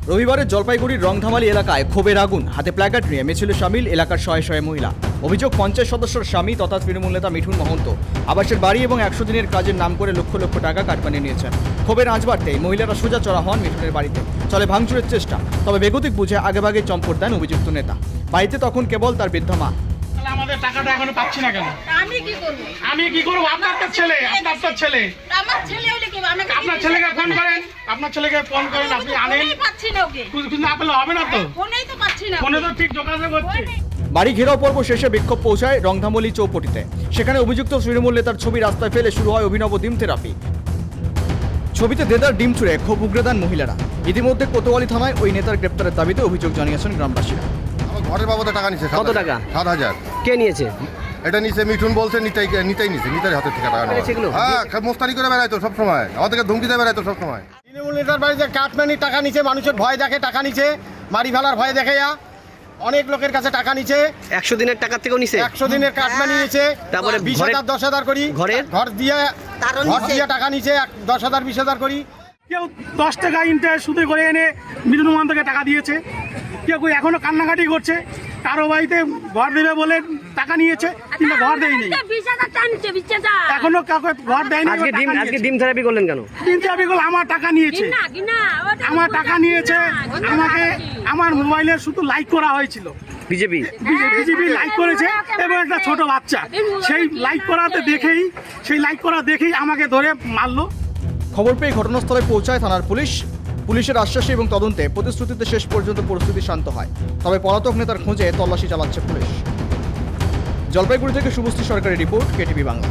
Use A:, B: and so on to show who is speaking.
A: রবিবারে জলপাইগুড়ির রংধামালি এলাকায় ক্ষোভের আগুন, হাতে প্ল্যাকার্ড নিয়ে মিছিলে সামিল এলাকার শয়ে শয়ে মহিলা। অভিযোগ, পঞ্চায়েত সদস্যর স্বামী তথা তৃণমূল নেতা মিঠুন মহন্ত আবাসের বাড়ি এবং 100 দিনের কাজের নাম করে লক্ষ লক্ষ টাকা কাটমানি নিয়েছেন। ক্ষোভের আঁচ বাড়তেই মহিলারা সোজা চড়া হন মিঠুনের বাড়িতে। চলে ভাঙচুরের চেষ্টা, তবে বেগতিক বুঝে আগেভাগে চম্পট দেন অভিযুক্ত নেতা। বাড়িতে তখন কেবল তার বৃদ্ধ মা।
B: আমাদের টাকাটা এখনো পাচ্ছি না কেন?
C: আমি কি করব?
B: আমি কি করব? আপনার তো ছেলে, আপনার তো ছেলে।
C: আমার ছেলে হইলে কি আমাকে
B: আপনার ছেলেকে ফোন করেন, আপনার ছেলেকে ফোন করেন, আপনি আনেন।
C: ফোনেই পাচ্ছি না ওকে।
B: কিছু না পেলে হবে না তো।
C: ফোনেই তো পাচ্ছি না।
B: ফোনে তো ঠিক যোগাযোগ হচ্ছে।
A: বাড়ি ঘেরাও পর্ব শেষে বিক্ষোভ পৌঁছায় রংধামলি চৌপটিতে। সেখানে অভিযুক্ত তৃণমূল নেতার ছবি রাস্তায় ফেলে শুরু হয় অভিনব ডিম থেরাপি। ছবিতে দেদার ডিম ছুঁড়ে ক্ষোভ উগরে দেন মহিলারা। ইতিমধ্যে কোতোয়ালি থানায় ওই নেতার গ্রেপ্তারের দাবিতে অভিযোগ জানিয়েছেন গ্রামবাসীরা।
D: আমার ঘরের বাবদে টাকা নিচ্ছে।
E: কত টাকা?
D: 7,000।
E: কে নিয়েছে?
D: এটা নিচে মিঠুন বলছে, নিতাই নিছে, নিতাই হাতের থেকে টাকা নেওয়া।
E: সেগুলো?
D: হ্যাঁ, মোস্তানি করে বেড়াইতো সবসময়, আমাদেরকে ধমকি দিয়ে বেড়াইতো সবসময়।
B: তৃণমূল নেতার বাড়িতে কাটমানি টাকা নিচে, মানুষের ভয় দেখে টাকা নিচে, বাড়ি ফেলার ভয় দেখে অনেক লোকের কাছে টাকা নিচে।
E: 100 দিনের টাকা থেকেও নিছে।
B: 100 দিনের কাটমানি নিয়েছে।
E: তারপরে
B: 20,000 10,000 করি ঘর দিয়ে টাকা নিচে 10,000 20,000 করি। কেউ 10 টাকা ইন্টারেস্ট সুদে করে এনে মিঠুন মহন্তকে টাকা দিয়েছে। কেউ এখনো কান্নাকাটি করছে, কারো বাড়িতে ঘর দেবে বলে টাকা নিয়েছে কিন্তু ঘর দেয়নি, এখনো কাউকে ঘর দেয়নি।
E: আজকে ডিম থেরাপি করলেন কেন?
B: ডিম থেরাপি করলে আমার টাকা নিয়েছে, আমার টাকা নিয়েছে। আমাকে আমার মোবাইলে শুধু লাইক করা হয়েছিল,
E: বিজেপি
B: লাইক করেছে এবং একটা ছোট বাচ্চা সেই লাইক করা দেখেই আমাকে ধরে মারলো।
A: খবর পেয়ে ঘটনাস্থলে পৌঁছায় থানার পুলিশ। পুলিশের আশ্বাসে এবং তদন্তে প্রতিশ্রুতিতে শেষ পর্যন্ত পরিস্থিতি শান্ত হয়। তবে পলাতক নেতার খোঁজে তল্লাশি চালাচ্ছে পুলিশ। জলপাইগুড়ি থেকে শুভশ্রী সরকারের রিপোর্ট, কেটিভি বাংলা।